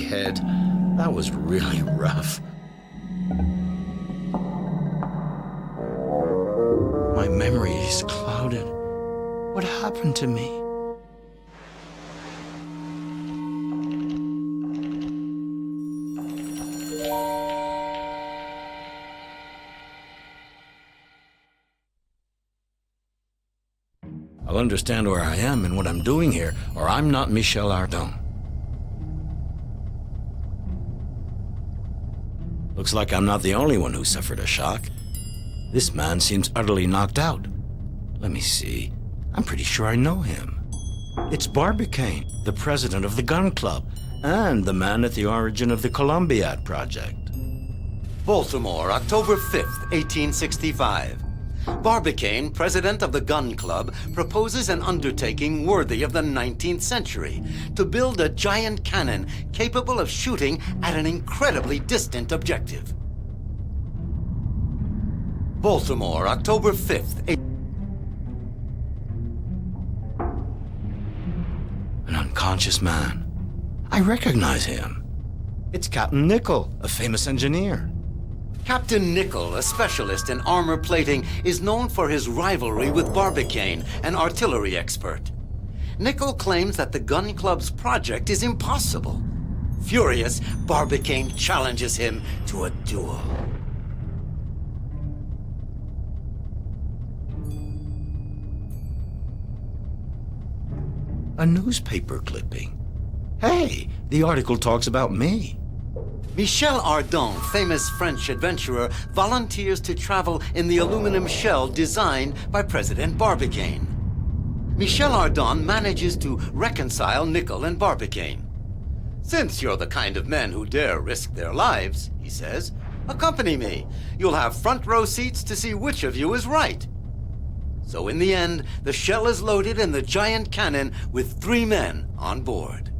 head. That was really rough. My memory is clouded. What happened to me? I'll understand where I am and what I'm doing here, or I'm not Michel Ardan. Looks like I'm not the only one who suffered a shock. This man seems utterly knocked out. Let me see. I'm pretty sure I know him. It's Barbicane, the president of the gun club, and the man at the origin of the Columbiad project. Baltimore, October 5th, 1865. Barbicane, president of the Gun Club, proposes an undertaking worthy of the 19th century to build a giant cannon capable of shooting at an incredibly distant objective. Baltimore, October 5th. An unconscious man. I recognize him. It's Captain Nichol, a famous engineer. Captain Nichol, a specialist in armor plating, is known for his rivalry with Barbicane, an artillery expert. Nichol claims that the Gun Club's project is impossible. Furious, Barbicane challenges him to a duel. A newspaper clipping. Hey, the article talks about me. Michel Ardan, famous French adventurer, volunteers to travel in the aluminum shell designed by President Barbicane. Michel Ardan manages to reconcile Nichol and Barbicane. "Since you're the kind of men who dare risk their lives," he says, "accompany me. You'll have front row seats to see which of you is right." So in the end, the shell is loaded in the giant cannon with 3 men on board.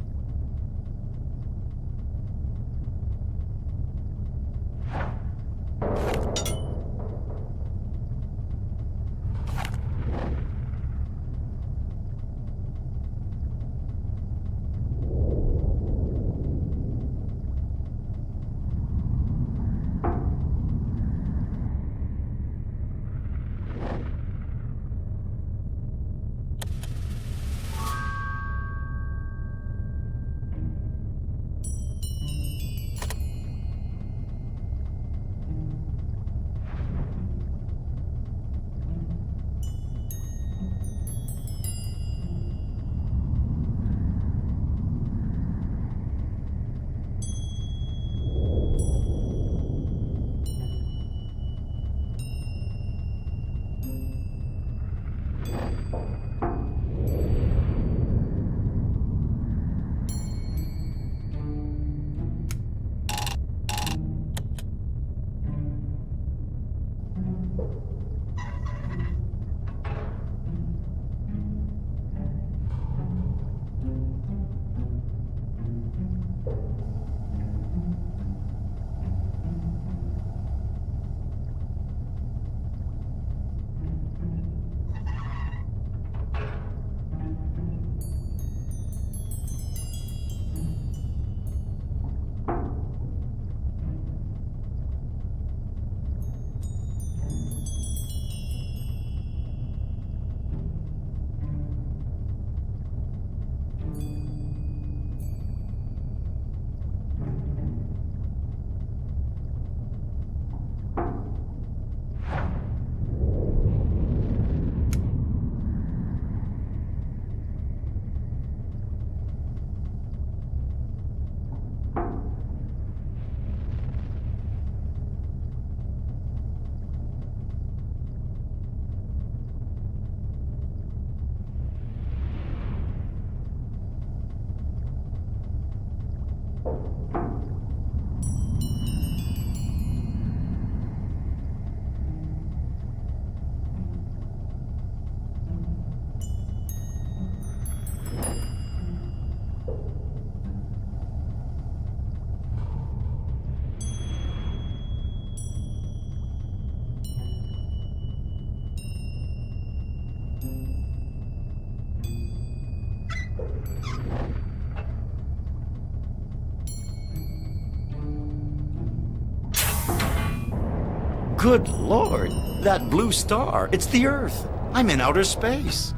Good Lord, that blue star, it's the Earth. I'm in outer space.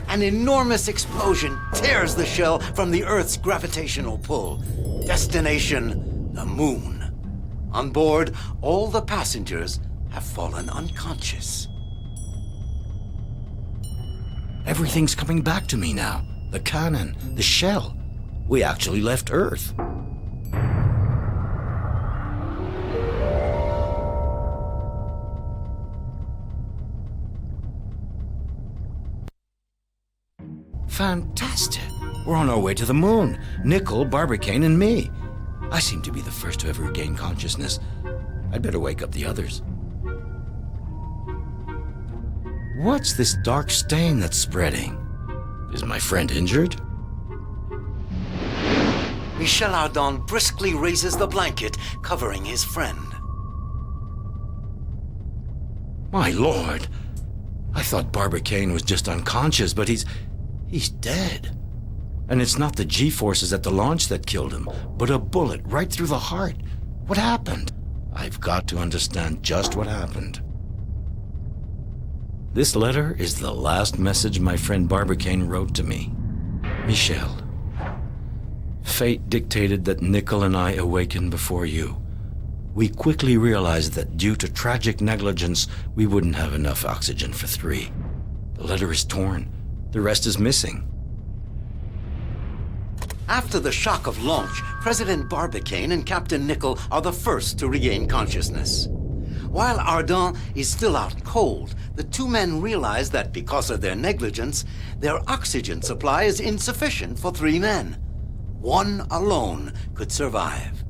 An enormous explosion tears the shell from the Earth's gravitational pull. Destination, the moon. On board, all the passengers have fallen unconscious. Everything's coming back to me now. The cannon, the shell. We actually left Earth. Fantastic. We're on our way to the moon. Nickel, Barbicane, and me. I seem to be the first to ever regain consciousness. I'd better wake up the others. What's this dark stain that's spreading? Is my friend injured? Michel Ardan briskly raises the blanket covering his friend. My lord, I thought Barbicane was just unconscious, but he's dead. And it's not the G-forces at the launch that killed him, but a bullet right through the heart. What happened? I've got to understand just what happened. This letter is the last message my friend Barbicane wrote to me. Michel, fate dictated that Nickel and I awaken before you. We quickly realized that due to tragic negligence, we wouldn't have enough oxygen for 3. The letter is torn. The rest is missing. After the shock of launch, President Barbicane and Captain Nickel are the first to regain consciousness. While Ardan is still out cold, the two men realize that because of their negligence, their oxygen supply is insufficient for 3 men. One alone could survive.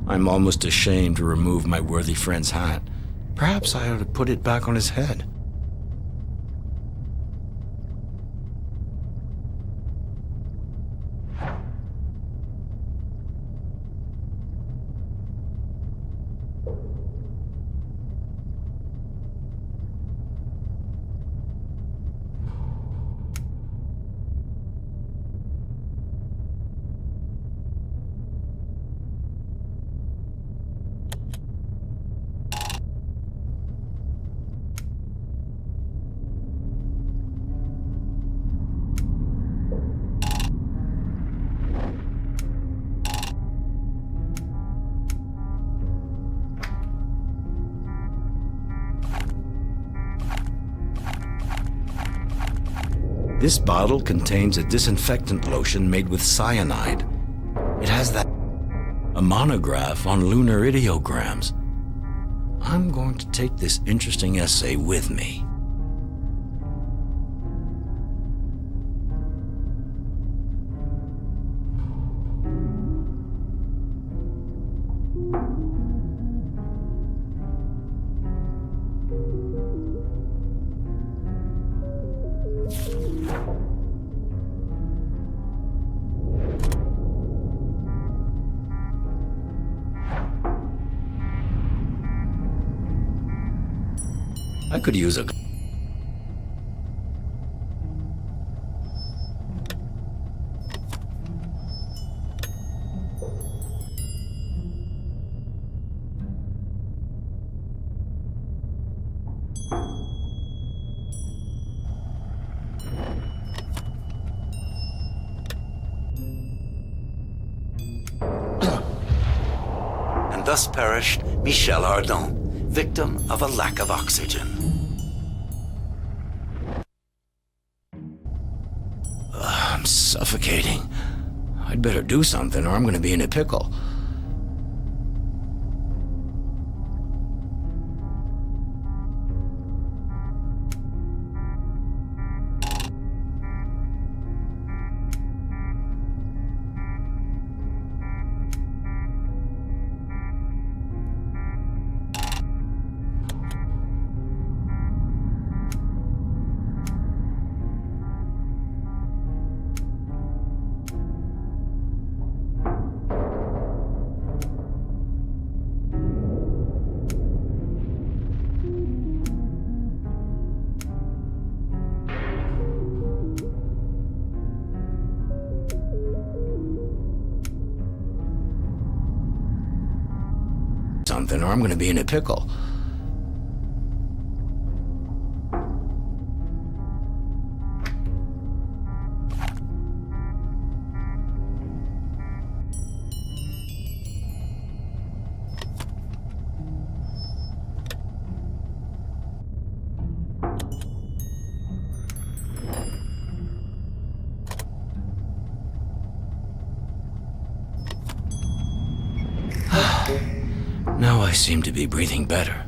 I'm almost ashamed to remove my worthy friend's hat. Perhaps I ought to put it back on his head. This bottle contains a disinfectant lotion made with cyanide. It has a monograph on lunar ideograms. I'm going to take this interesting essay with me. I could use a... And thus perished Michel Ardan, victim of a lack of oxygen. I'm suffocating. I'd better do something or I'm going to be in a pickle. or I'm going to be in a pickle. Now I seem to be breathing better.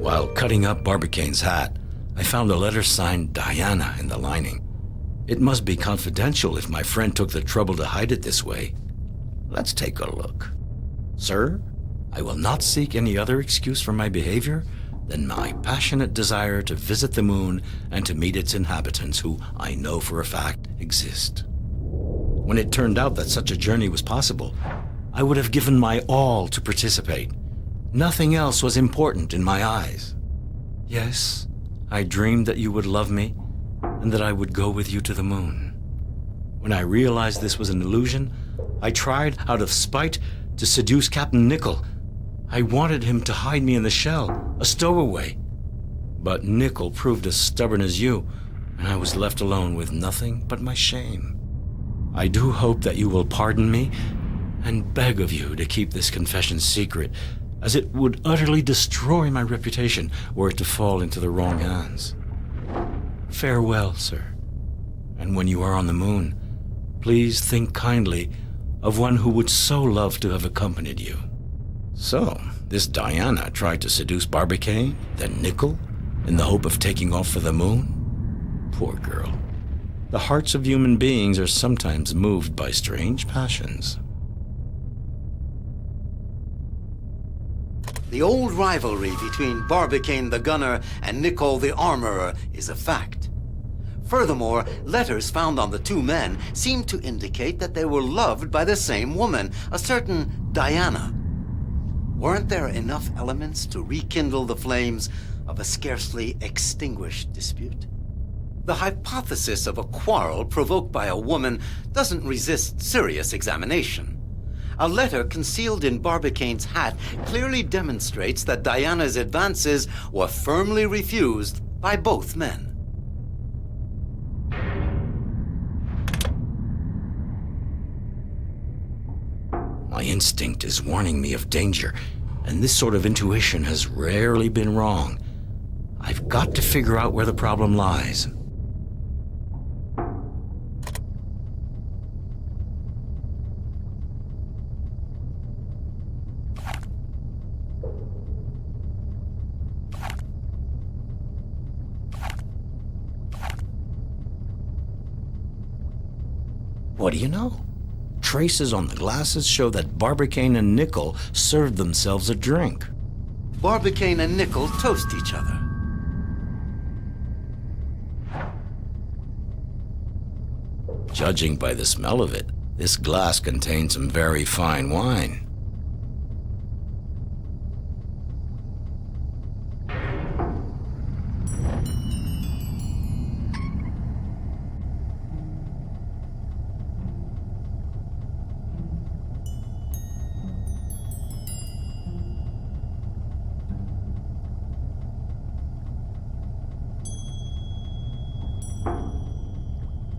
While cutting up Barbicane's hat, I found a letter signed Diana in the lining. It must be confidential if my friend took the trouble to hide it this way. Let's take a look. Sir, I will not seek any other excuse for my behavior than my passionate desire to visit the moon and to meet its inhabitants, who I know for a fact exist. When it turned out that such a journey was possible, I would have given my all to participate. Nothing else was important in my eyes. Yes, I dreamed that you would love me and that I would go with you to the moon. When I realized this was an illusion, I tried out of spite to seduce Captain Nickel. I wanted him to hide me in the shell, a stowaway. But Nickel proved as stubborn as you, and I was left alone with nothing but my shame. I do hope that you will pardon me and beg of you to keep this confession secret, as it would utterly destroy my reputation were it to fall into the wrong hands. Farewell, sir. And when you are on the moon, please think kindly of one who would so love to have accompanied you. So, this Diana tried to seduce Barbicane, then Nickel, in the hope of taking off for the moon? Poor girl. The hearts of human beings are sometimes moved by strange passions. The old rivalry between Barbicane the gunner and Nickel the armorer is a fact. Furthermore, letters found on the two men seem to indicate that they were loved by the same woman, a certain Diana. Weren't there enough elements to rekindle the flames of a scarcely extinguished dispute? The hypothesis of a quarrel provoked by a woman doesn't resist serious examination. A letter concealed in Barbicane's hat clearly demonstrates that Diana's advances were firmly refused by both men. My instinct is warning me of danger, and this sort of intuition has rarely been wrong. I've got to figure out where the problem lies. What do you know? Traces on the glasses show that Barbicane and Nickel served themselves a drink. Barbicane and Nickel toast each other. Judging by the smell of it, this glass contains some very fine wine.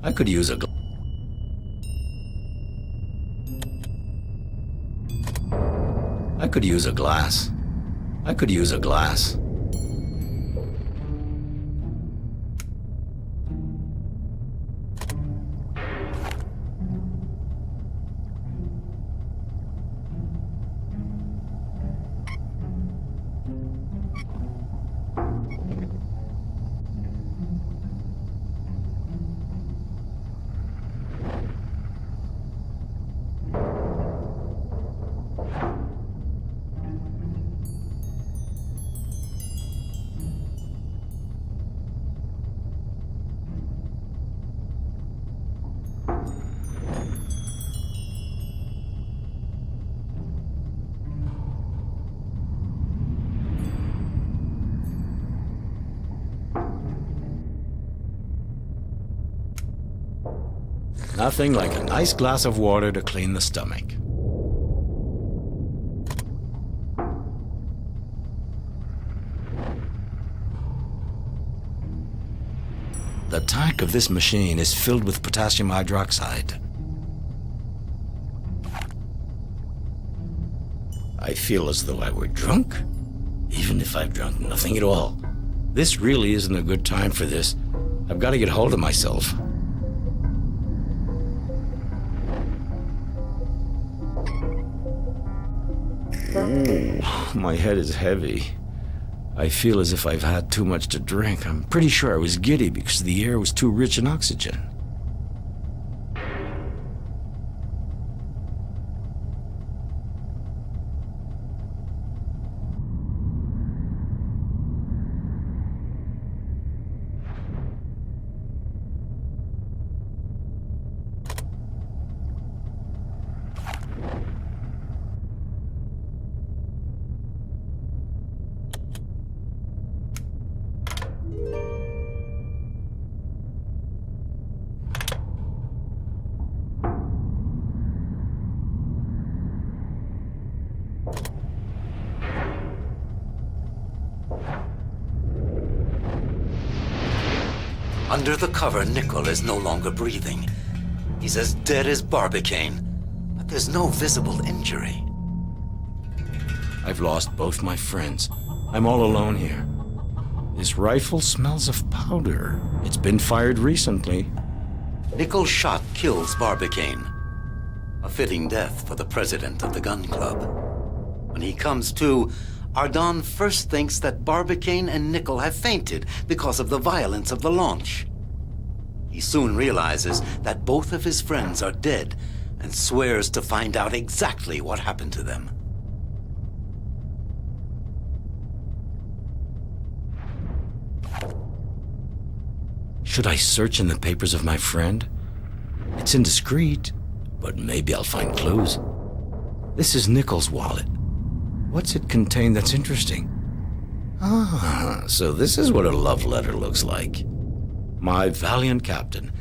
I could use a I could use a glass. I could use a glass. Nothing like a nice glass of water to clean the stomach. The tank of this machine is filled with potassium hydroxide. I feel as though I were drunk, even if I've drunk nothing at all. This really isn't a good time for this. I've got to get hold of myself. Ooh, my head is heavy. I feel as if I've had too much to drink. I'm pretty sure I was giddy because the air was too rich in oxygen. Under the cover, Nickel is no longer breathing. He's as dead as Barbicane, but there's no visible injury. I've lost both my friends. I'm all alone here. This rifle smells of powder. It's been fired recently. Nickel's shot kills Barbicane. A fitting death for the president of the gun club. When he comes to, Ardon first thinks that Barbicane and Nickel have fainted because of the violence of the launch. He soon realizes that both of his friends are dead and swears to find out exactly what happened to them. Should I search in the papers of my friend? It's indiscreet, but maybe I'll find clues. This is Nickel's wallet. What's it contain that's interesting? Ah, so this is what a love letter looks like. My valiant captain,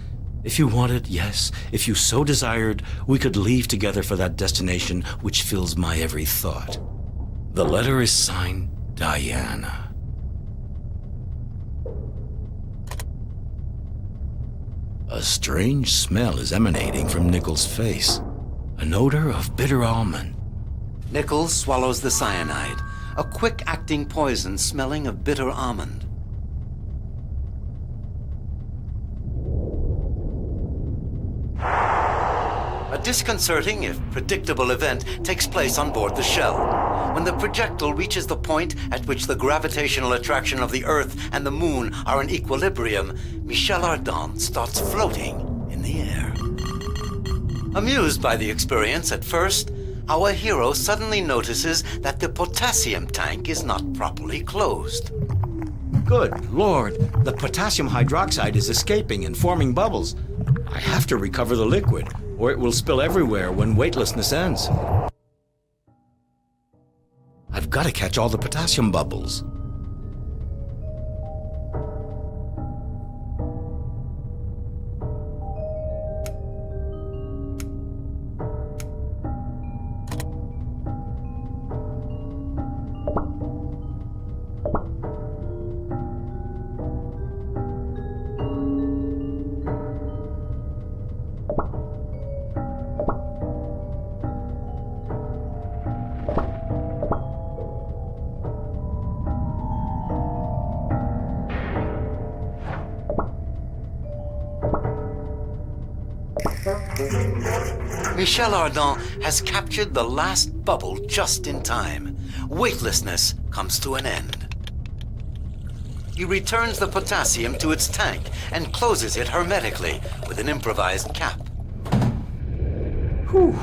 if you wanted, yes, if you so desired, we could leave together for that destination which fills my every thought. The letter is signed Diana. A strange smell is emanating from Nickel's face. An odor of bitter almond. Nickel swallows the cyanide, a quick-acting poison smelling of bitter almond. A disconcerting, if predictable, event takes place on board the shell. When the projectile reaches the point at which the gravitational attraction of the Earth and the Moon are in equilibrium, Michel Ardan starts floating in the air. Amused by the experience at first, our hero suddenly notices that the potassium tank is not properly closed. Good Lord, the potassium hydroxide is escaping and forming bubbles. I have to recover the liquid, or it will spill everywhere when weightlessness ends. I've got to catch all the potassium bubbles. Michel Ardan has captured the last bubble just in time. Weightlessness comes to an end. He returns the potassium to its tank and closes it hermetically with an improvised cap. Whew.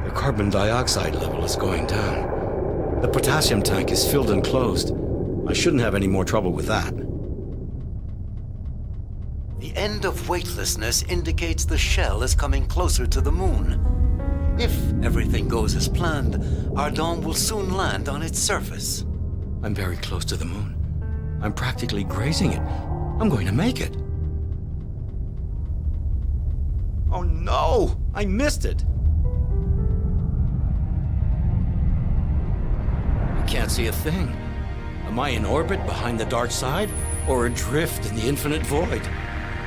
The carbon dioxide level is going down. The potassium tank is filled and closed. I shouldn't have any more trouble with that. The end of weightlessness indicates the shell is coming closer to the moon. If everything goes as planned, Ardan will soon land on its surface. I'm very close to the moon. I'm practically grazing it. I'm going to make it. Oh no! I missed it! I can't see a thing. Am I in orbit behind the dark side, or adrift in the infinite void?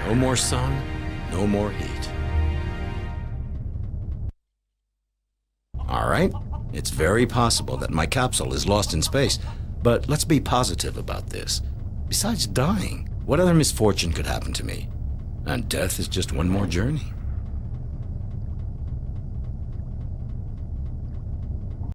No more sun, no more heat. All right, it's very possible that my capsule is lost in space, but let's be positive about this. Besides dying, what other misfortune could happen to me? And death is just one more journey.